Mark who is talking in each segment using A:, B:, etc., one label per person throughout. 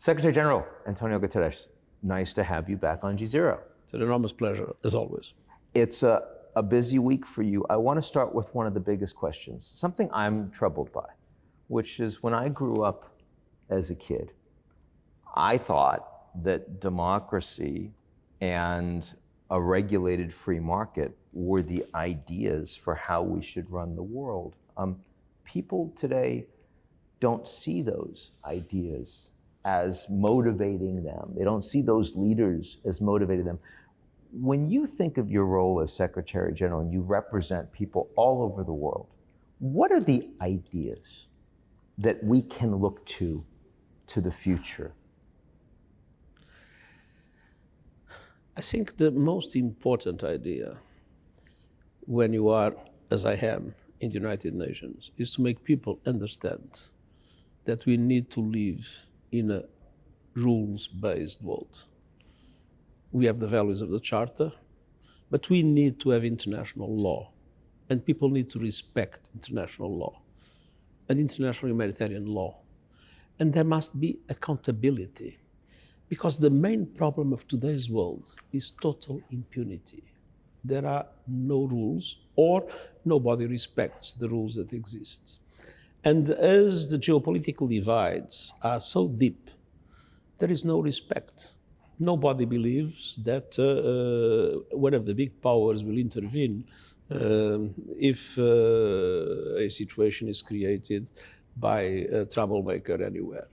A: Secretary General António Guterres, nice to have you back on GZERO.
B: It's an enormous pleasure, as always.
A: It's a busy week for you. I want to start with one of the biggest questions, something I'm troubled by, which is when I grew up as a kid, I thought that democracy and a regulated free market were the ideas for how we should run the world. People today don't see those ideas as motivating them. They don't see those leaders as motivating them. When you think of your role as Secretary General and you represent people all over the world, what are the ideas that we can look to the future?
B: I think the most important idea when you are, as I am, in the United Nations, is to make people understand that we need to live in a rules-based world. We have the values of the Charter, but we need to have international law, and people need to respect international law and international humanitarian law. And there must be accountability, because the main problem of today's world is total impunity. There are no rules, or nobody respects the rules that exist. And as the geopolitical divides are so deep, there is no respect. Nobody believes that one of the big powers will intervene if a situation is created by a troublemaker anywhere.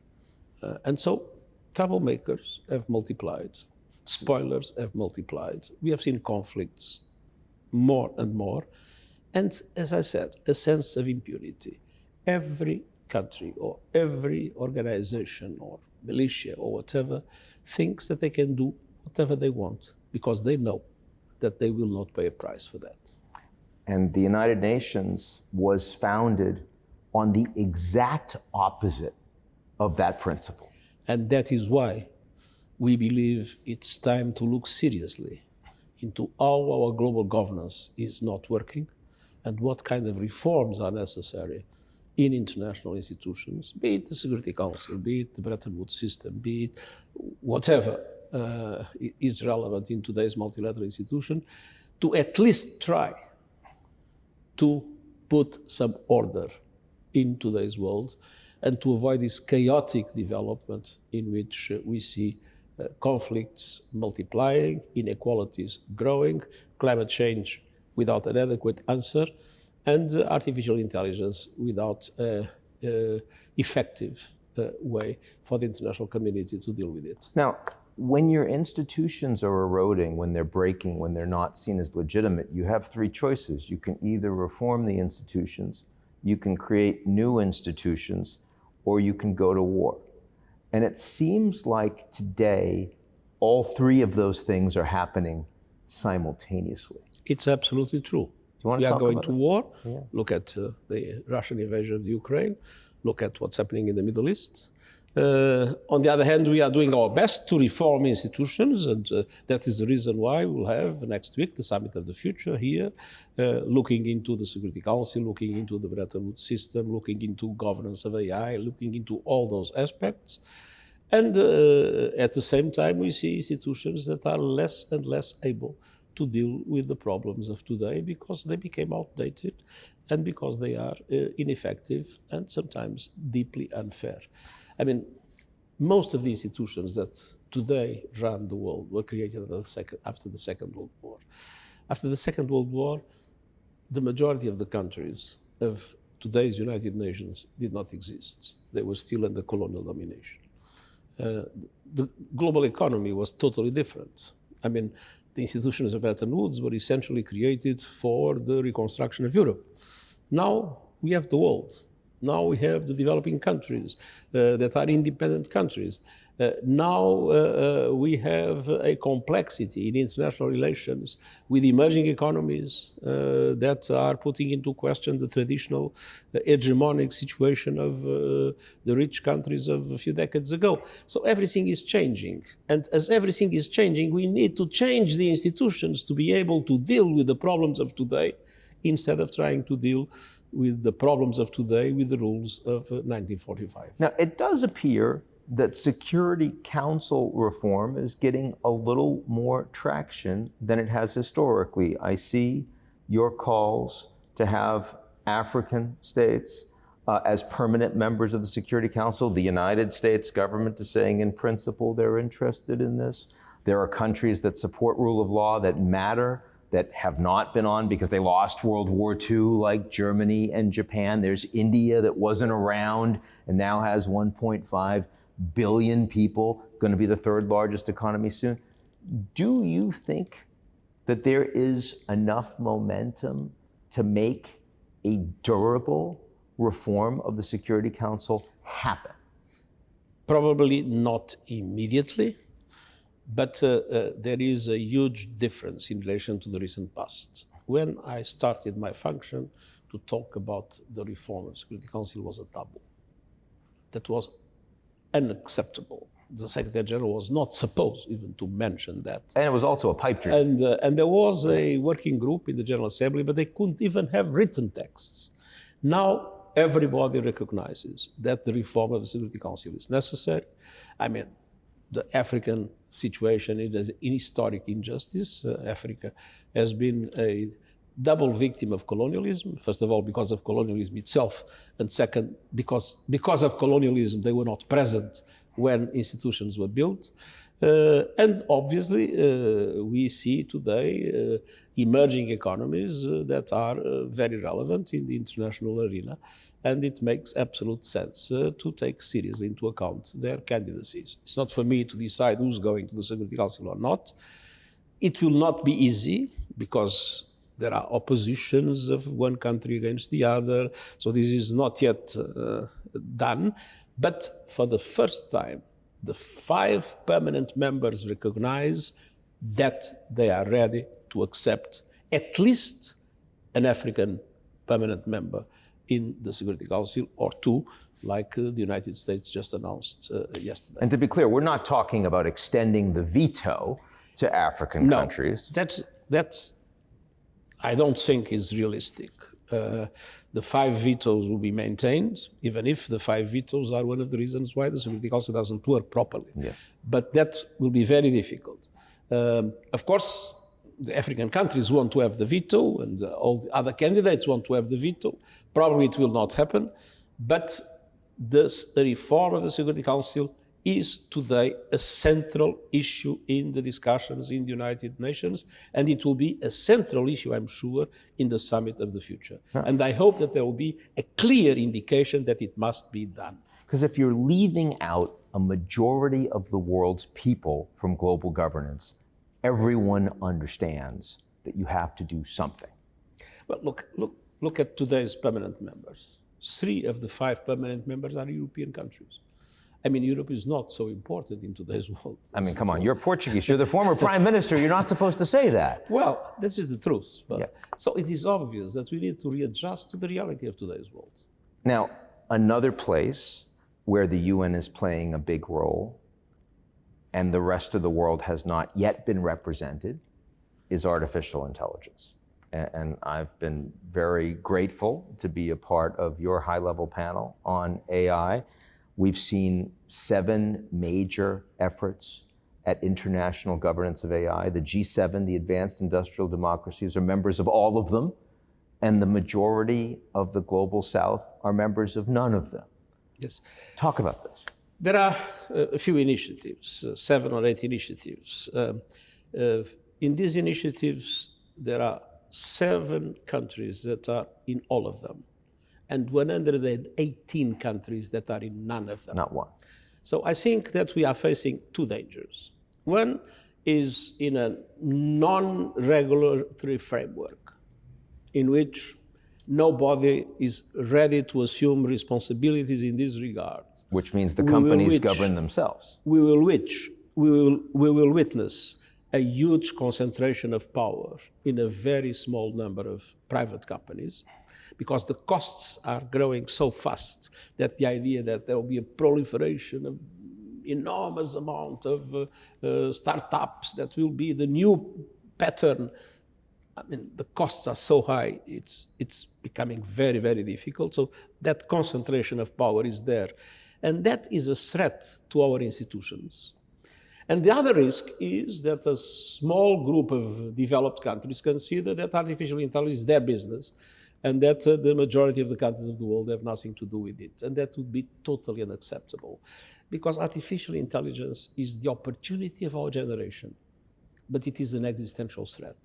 B: And so troublemakers have multiplied, spoilers have multiplied. We have seen conflicts more and more. And as I said, a sense of impunity. Every country or every organization or militia or whatever thinks that they can do whatever they want because they know that they will not pay a price for that.
A: And the United Nations was founded on the exact opposite of that principle.
B: And that is why we believe it's time to look seriously into how our global governance is not working and what kind of reforms are necessary in international institutions, be it the Security Council, be it the Bretton Woods system, be it whatever is relevant in today's multilateral institution, to at least try to put some order in today's world and to avoid this chaotic development in which we see conflicts multiplying, inequalities growing, climate change without an adequate answer, and artificial intelligence without an effective way for the international community to deal with it.
A: Now, when your institutions are eroding, when they're breaking, when they're not seen as legitimate, you have three choices. You can either reform the institutions, you can create new institutions, or you can go to war. And it seems like today, all three of those things are happening simultaneously.
B: It's absolutely true. We are going to war. Yeah. Look at the Russian invasion of Ukraine. Look at what's happening in the Middle East. On the other hand, we are doing our best to reform institutions, and that is the reason why we'll have next week the Summit of the Future here, looking into the Security Council, looking into the Bretton Woods system, looking into governance of AI, looking into all those aspects. And at the same time, we see institutions that are less and less able to deal with the problems of today because they became outdated and because they are ineffective and sometimes deeply unfair. I mean, most of the institutions that today run the world were created after the Second World War. After the Second World War, the majority of the countries of today's United Nations did not exist. They were still under colonial domination. The global economy was totally different. I mean, the institutions of Bretton Woods were essentially created for the reconstruction of Europe. Now we have the world. Now we have the developing countries that are independent countries. Now we have a complexity in international relations with emerging economies that are putting into question the traditional hegemonic situation of the rich countries of a few decades ago. So everything is changing. And as everything is changing, we need to change the institutions to be able to deal with the problems of today instead of trying to deal with the problems of today with the rules of 1945.
A: Now, it does appear that Security Council reform is getting a little more traction than it has historically. I see your calls to have African states as permanent members of the Security Council. The United States government is saying in principle they're interested in this. There are countries that support rule of law that matter, that have not been on because they lost World War II, like Germany and Japan. There's India that wasn't around and now has 1.5 billion people, going to be the third largest economy soon. Do you think that there is enough momentum to make a durable reform of the Security Council happen?
B: Probably not immediately, but there is a huge difference in relation to the recent past. When I started my function to talk about the reform of the Security Council was a taboo. That was unacceptable. The Secretary General was not supposed even to mention that.
A: And it was also a pipe dream.
B: And there was a working group in the General Assembly, but they couldn't even have written texts. Now, everybody recognizes that the reform of the Security Council is necessary. I mean, the African situation is an historic injustice. Africa has been a double victim of colonialism. First of all, because of colonialism itself, and second, because of colonialism, they were not present when institutions were built. And obviously, we see today emerging economies that are very relevant in the international arena, and it makes absolute sense to take seriously into account their candidacies. It's not for me to decide who's going to the Security Council or not. It will not be easy because there are oppositions of one country against the other, so this is not yet done. But for the first time, the 5 permanent members recognize that they are ready to accept at least an African permanent member in the Security Council, or 2, like the United States just announced yesterday.
A: And to be clear, we're not talking about extending the veto to African countries.
B: That's I don't think is realistic. The 5 vetoes will be maintained, even if the 5 vetoes are one of the reasons why the Security Council doesn't work properly.
A: Yes.
B: But that will be very difficult. Of course, the African countries want to have the veto, and all the other candidates want to have the veto. Probably it will not happen. But the reform of the Security Council is today a central issue in the discussions in the United Nations, and it will be a central issue, I'm sure, in the summit of the future. Huh. And I hope that there will be a clear indication that it must be done.
A: Because if you're leaving out a majority of the world's people from global governance, everyone understands that you have to do something.
B: But look at today's permanent members. 3 of the 5 permanent members are European countries. I mean, Europe is not so important in today's world.
A: I mean, come on, you're Portuguese, you're the former prime minister, you're not supposed to say that.
B: Well, this is the truth. But, so it is obvious that we need to readjust to the reality of today's world.
A: Now, another place where the UN is playing a big role and the rest of the world has not yet been represented is artificial intelligence. And I've been very grateful to be a part of your high-level panel on AI. We've seen 7 major efforts at international governance of AI. The G7, the advanced industrial democracies, are members of all of them, and the majority of the global South are members of none of them.
B: Yes.
A: Talk about this.
B: There are a few initiatives, 7 or 8 initiatives. In these initiatives, there are 7 countries that are in all of them, and 118 countries that are in none of them.
A: Not one.
B: So I think that we are facing 2 dangers. One is in a non-regulatory framework in which nobody is ready to assume responsibilities in this regard.
A: Which means the companies govern themselves.
B: We will witness a huge concentration of power in a very small number of private companies, because the costs are growing so fast that the idea that there will be a proliferation of enormous amount of startups that will be the new pattern. I mean, the costs are so high, it's becoming very, very difficult. So that concentration of power is there. And that is a threat to our institutions. And the other risk is that a small group of developed countries consider that artificial intelligence is their business and that the majority of the countries of the world have nothing to do with it. And that would be totally unacceptable, because artificial intelligence is the opportunity of our generation, but it is an existential threat.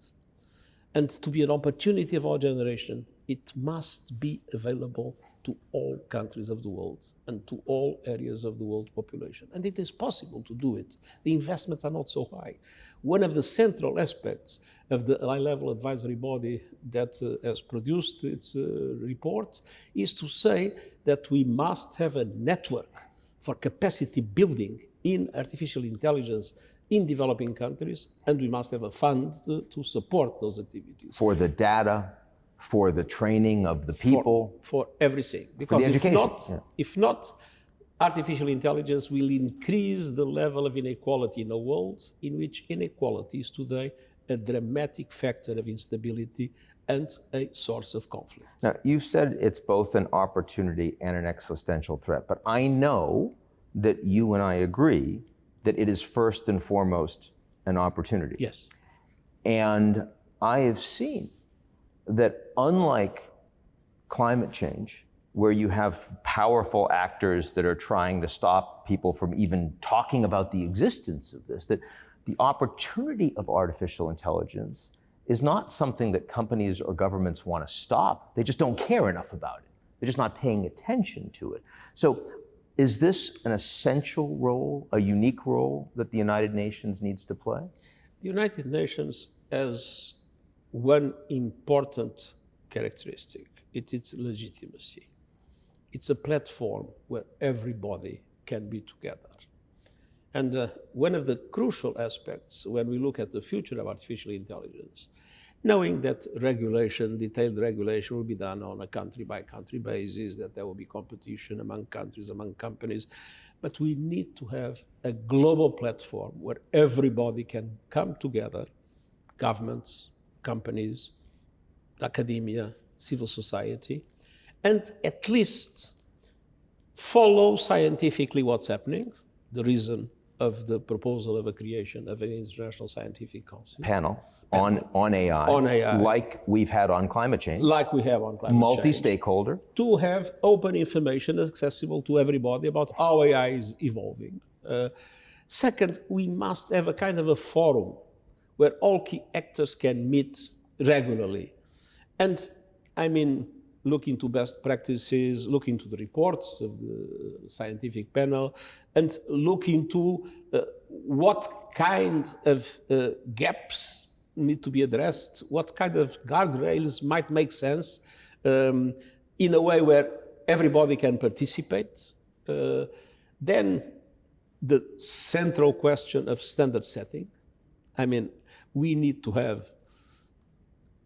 B: And to be an opportunity of our generation, it must be available to all countries of the world and to all areas of the world population. And it is possible to do it. The investments are not so high. One of the central aspects of the high-level advisory body that has produced its report is to say that we must have a network for capacity building in artificial intelligence in developing countries, and we must have a fund to support those activities.
A: For the data, for the training of the people.
B: For everything. Because if not, artificial intelligence will increase the level of inequality in a world in which inequality is today a dramatic factor of instability and a source of conflict.
A: Now, you've said it's both an opportunity and an existential threat, but I know that you and I agree that it is first and foremost an opportunity.
B: Yes.
A: And I have seen that unlike climate change, where you have powerful actors that are trying to stop people from even talking about the existence of this, that the opportunity of artificial intelligence is not something that companies or governments want to stop. They just don't care enough about it. They're just not paying attention to it. So is this an essential role, a unique role that the United Nations needs to play?
B: The United Nations has one important characteristic. It's its legitimacy. It's a platform where everybody can be together. And one of the crucial aspects when we look at the future of artificial intelligence, knowing that regulation, detailed regulation will be done on a country-by-country basis, that there will be competition among countries, among companies, but we need to have a global platform where everybody can come together, governments, companies, academia, civil society, and at least follow scientifically what's happening, the reason of the proposal of a creation of an international scientific council.
A: Panel on AI.
B: On AI.
A: Like we've had on climate change.
B: Like we have on climate change.
A: Multi-stakeholder.
B: To have open information accessible to everybody about how AI is evolving. Second, we must have a kind of a forum where all key actors can meet regularly. And I mean, look into best practices, look into the reports of the scientific panel, and look into what kind of gaps need to be addressed, what kind of guardrails might make sense in a way where everybody can participate. Then the central question of standard setting. I mean, we need to have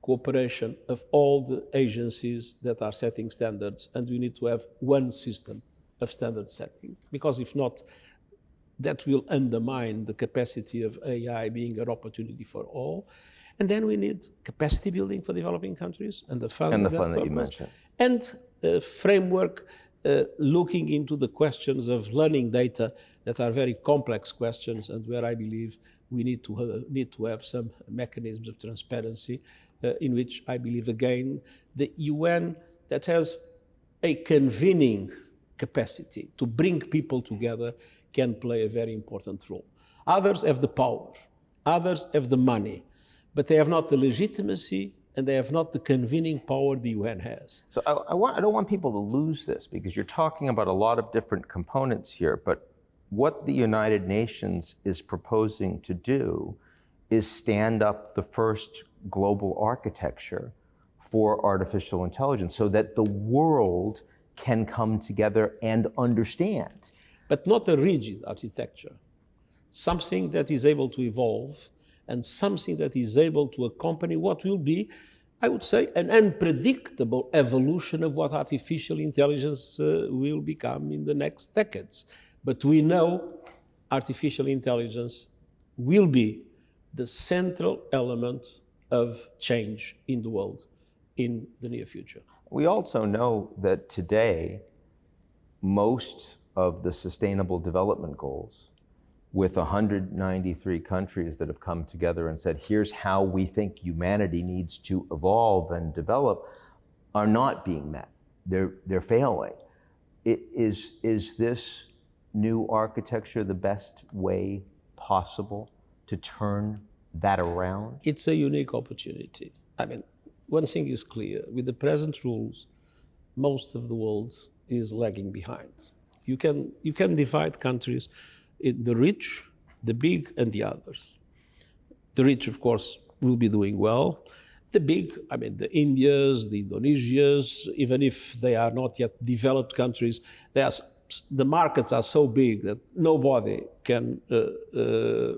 B: cooperation of all the agencies that are setting standards, and we need to have one system of standard setting, because if not, that will undermine the capacity of AI being an opportunity for all. And then we need capacity building for developing countries and the fund,
A: that you mentioned.
B: And a framework looking into the questions of learning data that are very complex questions, and where I believe we need to have some mechanisms of transparency in which I believe, again, the UN that has a convening capacity to bring people together can play a very important role. Others have the power, others have the money, but they have not the legitimacy and they have not the convening power the UN has.
A: So I don't want people to lose this, because you're talking about a lot of different components here, but what the United Nations is proposing to do is stand up the first global architecture for artificial intelligence so that the world can come together and understand.
B: But not a rigid architecture, something that is able to evolve and something that is able to accompany what will be, I would say, an unpredictable evolution of what artificial intelligence will become in the next decades. But we know artificial intelligence will be the central element of change in the world in the near future.
A: We also know that today, most of the Sustainable Development Goals with 193 countries that have come together and said, here's how we think humanity needs to evolve and develop, are not being met. They're failing. Is this new architecture the best way possible to turn that around?
B: It's a unique opportunity. I mean, one thing is clear, with the present rules, most of the world is lagging behind. You can divide countries in the rich, the big, and the others. The rich, of course, will be doing well. The big, I mean, the Indias, the Indonesias, even if they are not yet developed countries, the markets are so big that nobody can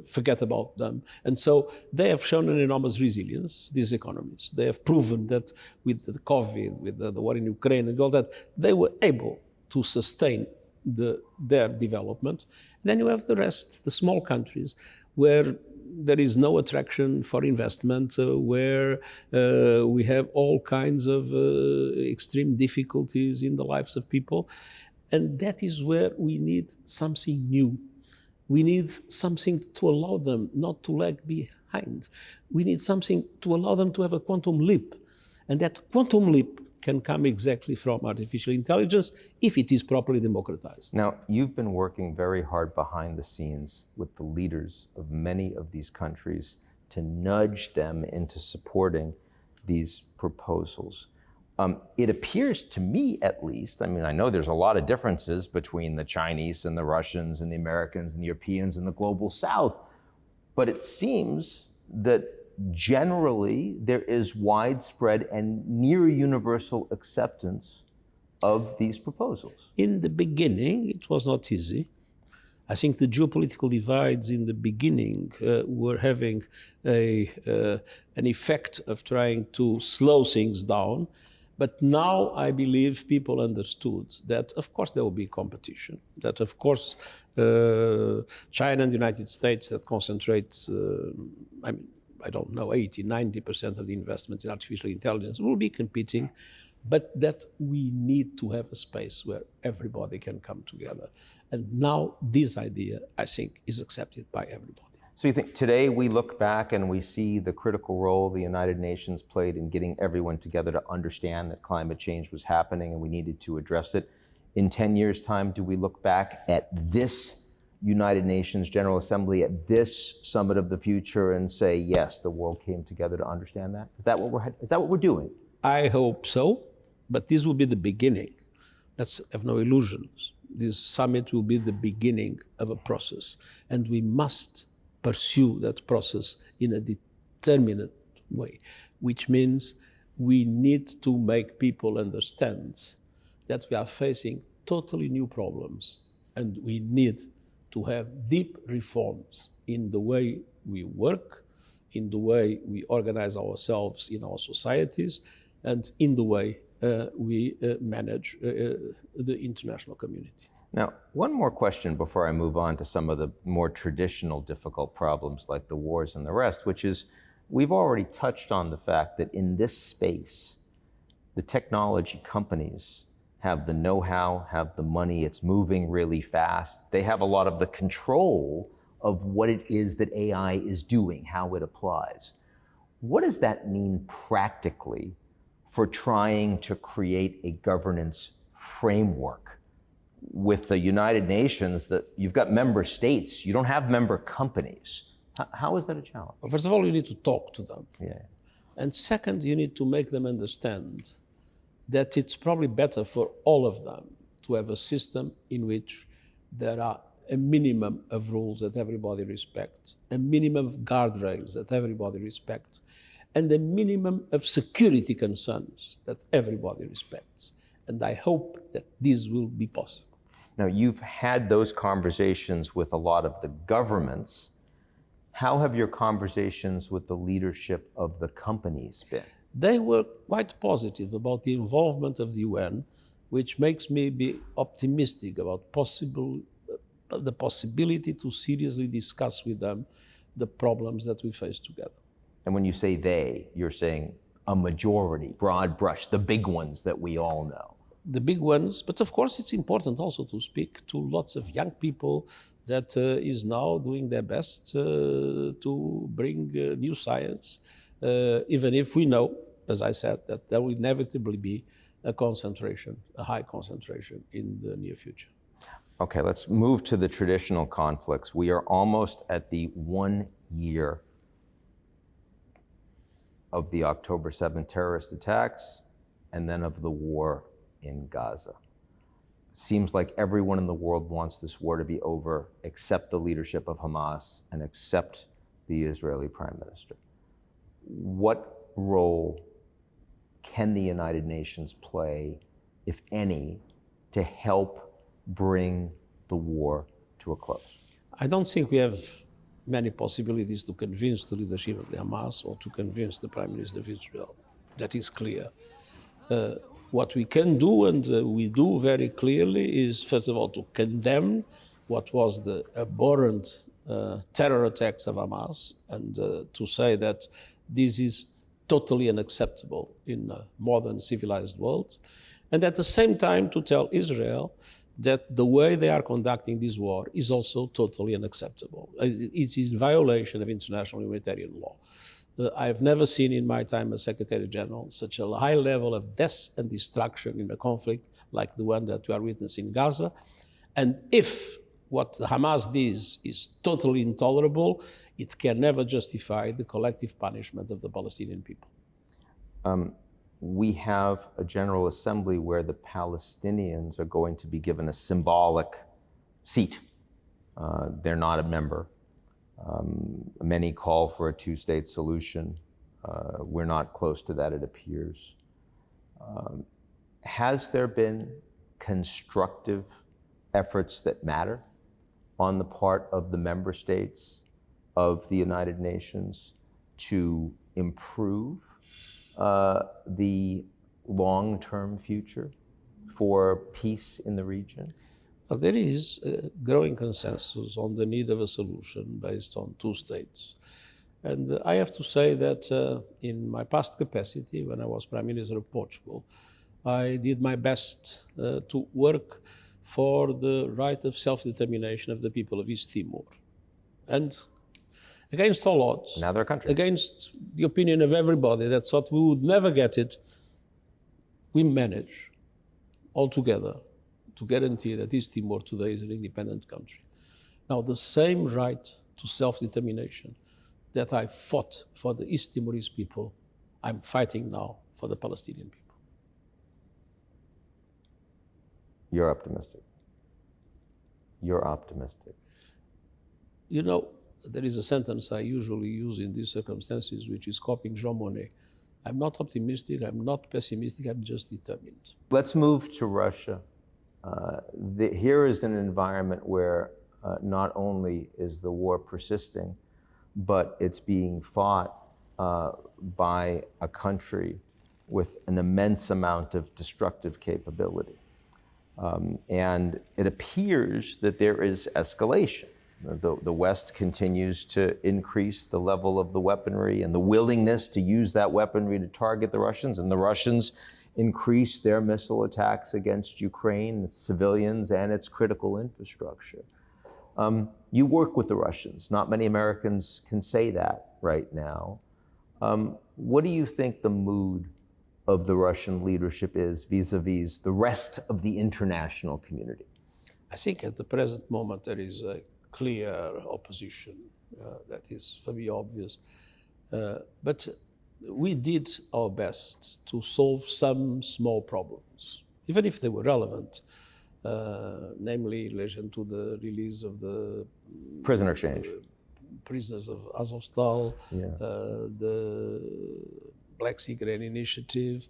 B: forget about them. And so they have shown an enormous resilience, these economies. They have proven that with the COVID, with the war in Ukraine and all that, they were able to sustain their development. Then you have the rest, the small countries, where there is no attraction for investment, where we have all kinds of extreme difficulties in the lives of people. And that is where we need something new. We need something to allow them not to lag behind. We need something to allow them to have a quantum leap. And that quantum leap can come exactly from artificial intelligence if it is properly democratized.
A: Now, you've been working very hard behind the scenes with the leaders of many of these countries to nudge them into supporting these proposals. It appears to me, at least, I mean, I know there's a lot of differences between the Chinese and the Russians and the Americans and the Europeans and the global South, but it seems that generally there is widespread and near universal acceptance of these proposals.
B: In the beginning, it was not easy. I think the geopolitical divides in the beginning were having an effect of trying to slow things down. But now I believe people understood that, of course, there will be competition, that, of course, China and the United States that concentrate, I don't know, 80, 90% of the investment in artificial intelligence will be competing, but that we need to have a space where everybody can come together. And now this idea, I think, is accepted by everybody.
A: So you think today we look back and we see the critical role the United Nations played in getting everyone together to understand that climate change was happening and we needed to address it. In 10 years' time, do we look back at this United Nations General Assembly, at this Summit of the Future and say, yes, the world came together to understand that? Is that what we're doing?
B: I hope so, but this will be the beginning. Let's have no illusions. This summit will be the beginning of a process, and we must pursue that process in a determinate way, which means we need to make people understand that we are facing totally new problems and we need to have deep reforms in the way we work, in the way we organize ourselves in our societies, and in the way we manage the international community.
A: Now, one more question before I move on to some of the more traditional difficult problems like the wars and the rest, which is, we've already touched on the fact that in this space, the technology companies have the know-how, have the money, it's moving really fast. They have a lot of the control of what it is that AI is doing, how it applies. What does that mean practically for trying to create a governance framework? With the United Nations, that you've got member states, you don't have member companies. How is that a challenge?
B: Well, first of all, you need to talk to them.
A: Yeah.
B: And second, you need to make them understand that it's probably better for all of them to have a system in which there are a minimum of rules that everybody respects, a minimum of guardrails that everybody respects, and a minimum of security concerns that everybody respects. And I hope that this will be possible.
A: Now, you've had those conversations with a lot of the governments. How have your conversations with the leadership of the companies been?
B: They were quite positive about the involvement of the UN, which makes me be optimistic about the possibility to seriously discuss with them the problems that we face together.
A: And when you say they, you're saying a majority, broad brush, the big ones that we all know.
B: the big ones, but of course it's important also to speak to lots of young people that is now doing their best to bring new science, even if we know, as I said, that there will inevitably be a high concentration in the near future.
A: Okay, let's move to the traditional conflicts. We are almost at the 1 year of the October 7th terrorist attacks and then of the war in Gaza. Seems like everyone in the world wants this war to be over, except the leadership of Hamas and except the Israeli Prime Minister. What role can the United Nations play, if any, to help bring the war to a close?
B: I don't think we have many possibilities to convince the leadership of the Hamas or to convince the Prime Minister of Israel. That is clear. What we can do, and we do very clearly, is first of all to condemn what was the abhorrent terror attacks of Hamas, and to say that this is totally unacceptable in a modern civilized world, and at the same time to tell Israel that the way they are conducting this war is also totally unacceptable. It is in violation of international humanitarian law. I have never seen in my time as Secretary General such a high level of death and destruction in a conflict like the one that we are witnessing in Gaza. And if what Hamas does is totally intolerable, it can never justify the collective punishment of the Palestinian people.
A: We have a General Assembly where the Palestinians are going to be given a symbolic seat. They're not a member. Many call for a two-state solution. We're not close to that, it appears. Has there been constructive efforts that matter on the part of the member states of the United Nations to improve the long-term future for peace in the region?
B: Well, there is a growing consensus on the need of a solution based on two states. And I have to say that in my past capacity, when I was Prime Minister of Portugal, I did my best to work for the right of self-determination of the people of East Timor. And against all odds,
A: now their country,
B: against the opinion of everybody that thought we would never get it, we managed altogether to guarantee that East Timor today is an independent country. Now, the same right to self-determination that I fought for the East Timorese people, I'm fighting now for the Palestinian people.
A: You're optimistic. You're optimistic.
B: You know, there is a sentence I usually use in these circumstances, which is copying Jean Monnet. I'm not optimistic, I'm not pessimistic, I'm just determined.
A: Let's move to Russia. Here is an environment where not only is the war persisting, but it's being fought by a country with an immense amount of destructive capability. And it appears that there is escalation. The West continues to increase the level of the weaponry and the willingness to use that weaponry to target the Russians, and the Russians increase their missile attacks against Ukraine, its civilians, and its critical infrastructure. You work with the Russians. Not many Americans can say that right now. What do you think the mood of the Russian leadership is vis-a-vis the rest of the international community?
B: I think at the present moment there is a clear opposition. That is, for me, obvious. But we did our best to solve some small problems, even if they were relevant, namely in relation to the release of the
A: prisoner exchange,
B: prisoners of Azovstal,
A: yeah.
B: The Black Sea Grain Initiative.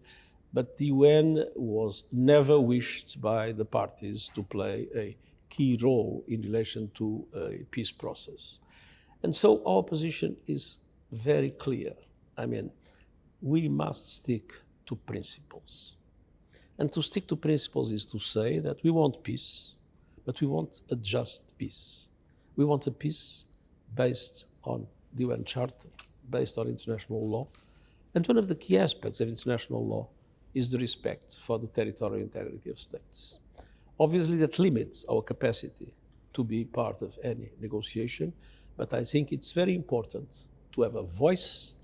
B: But the UN was never wished by the parties to play a key role in relation to a peace process. And so our position is very clear. I mean, we must stick to principles. And to stick to principles is to say that we want peace, but we want a just peace. We want a peace based on the UN Charter, based on international law. And one of the key aspects of international law is the respect for the territorial integrity of states. Obviously, that limits our capacity to be part of any negotiation, but I think it's very important to have a voice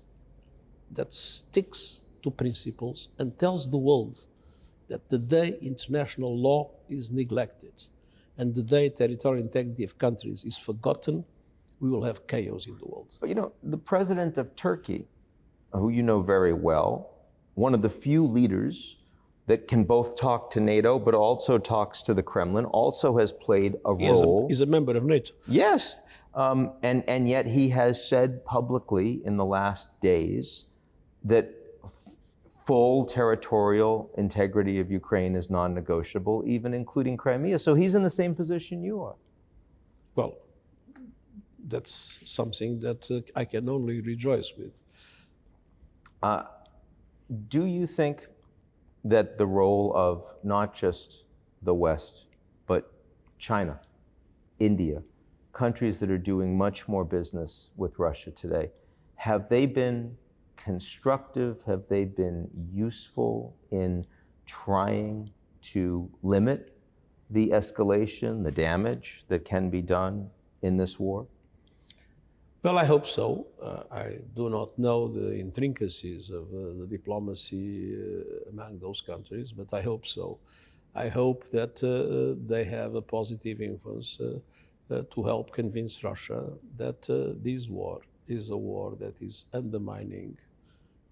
B: that sticks to principles and tells the world that the day international law is neglected and the day territorial integrity of countries is forgotten, we will have chaos in the world.
A: But you know, the president of Turkey, who you know very well, one of the few leaders that can both talk to NATO but also talks to the Kremlin, also has played a role.
B: He's a member of NATO.
A: Yes, and yet he has said publicly in the last days that full territorial integrity of Ukraine is non-negotiable, even including Crimea. So he's in the same position you are.
B: Well, that's something that I can only rejoice with.
A: Do you think that the role of not just the West, but China, India, countries that are doing much more business with Russia today, have they been constructive? Have they been useful in trying to limit the escalation, the damage that can be done in this war?
B: Well, I hope so. I do not know the intricacies of the diplomacy among those countries, but I hope so. I hope that they have a positive influence to help convince Russia that this war is a war that is undermining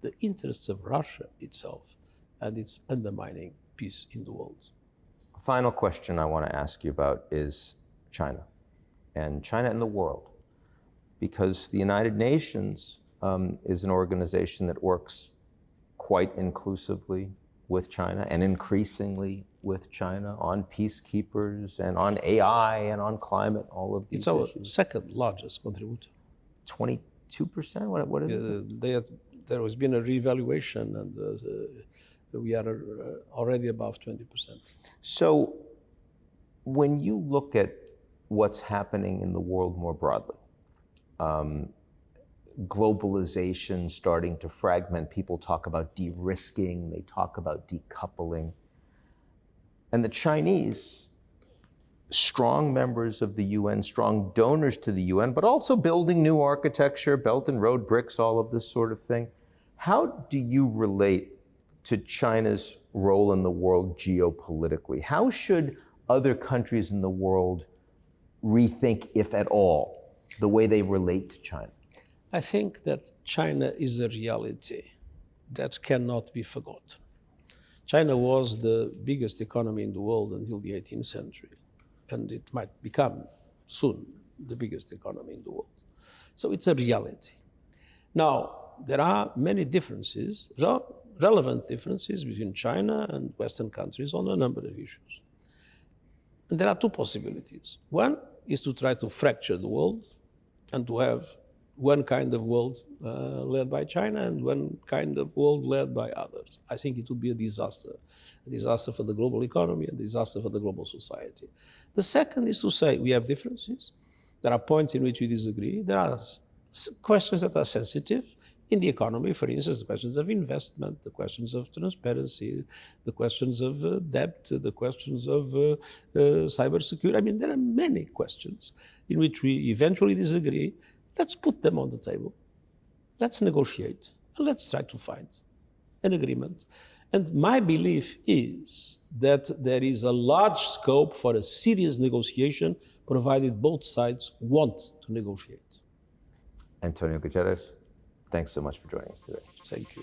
B: the interests of Russia itself, and it's undermining peace in the world.
A: Final question I want to ask you about is China and the world. Because the United Nations is an organization that works quite inclusively with China and increasingly with China on peacekeepers and on AI and on climate, all of these issues.
B: It's our second largest contributor.
A: 22%? What is it?
B: There has been a reevaluation and we are already above 20%.
A: So when you look at what's happening in the world more broadly, globalization starting to fragment. People talk about de-risking, they talk about decoupling. And the Chinese, strong members of the UN, strong donors to the UN, but also building new architecture, Belt and Road, BRICS, all of this sort of thing. How do you relate to China's role in the world geopolitically? How should other countries in the world rethink, if at all, the way they relate to China?
B: I think that China is a reality that cannot be forgotten. China was the biggest economy in the world until the 18th century, and it might become soon the biggest economy in the world. So it's a reality. Now, there are many differences, relevant differences between China and Western countries on a number of issues. And there are two possibilities. One is to try to fracture the world and to have one kind of world led by China and one kind of world led by others. I think it would be a disaster for the global economy, a disaster for the global society. The second is to say we have differences. There are points in which we disagree. There are questions that are sensitive in the economy, for instance, the questions of investment, the questions of transparency, the questions of debt, the questions of cybersecurity. I mean, there are many questions in which we eventually disagree. Let's put them on the table. Let's negotiate, and let's try to find an agreement. And my belief is that there is a large scope for a serious negotiation, provided both sides want to negotiate.
A: António Guterres, thanks so much for joining us today.
B: Thank you.